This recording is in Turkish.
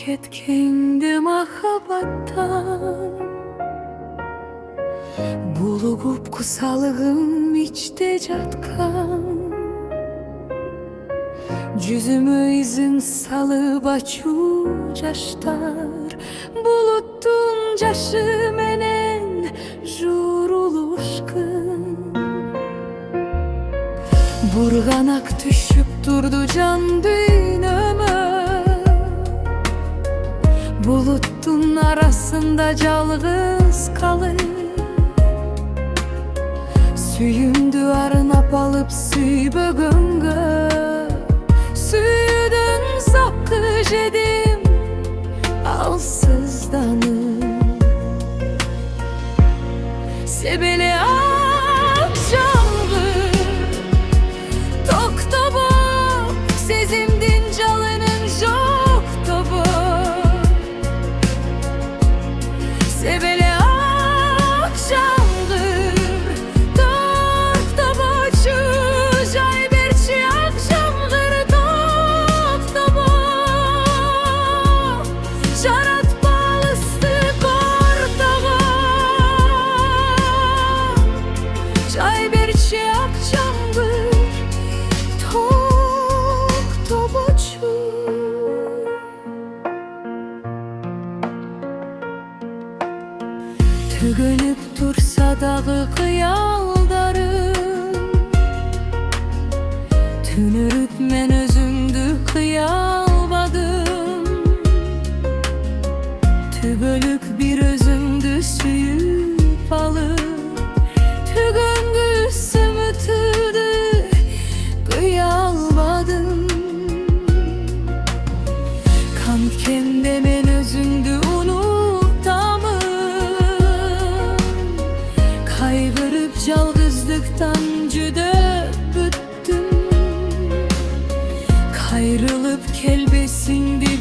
ketkendi mahabbattan. Bulugup kusalığım içte jatkan. Yüzümü izin salıp açu jaştar. Buluttun jaşı menen juruluşkun. Burganak düşüp durdu can düğünüme. Buluttun arasında calgız kalıp. Süyümdü arınap alıp süy bögüngö. Süydün sapkı jedim alsızdanıp. Sebeli akşamdı toktobo. Sezimdin calının jok tobo. Sebeli akşamdı toktoboçu. Jay berçi akşamdır toktobo. Şarat balısты kortogo. Jay berçi akşamdır toktoboçu. Tügülüp dursa dağı kıyaldarım. Tünürüp men özüңdü kıyalbadım. Tügülük bir özüңdü süyüp alıp. Tügüngü sümütüdü kıyalbadım. Kankende men özüңdü kaygırıp жалgыздыктан жүдөп бүттүм. Кайрылып келбесиңди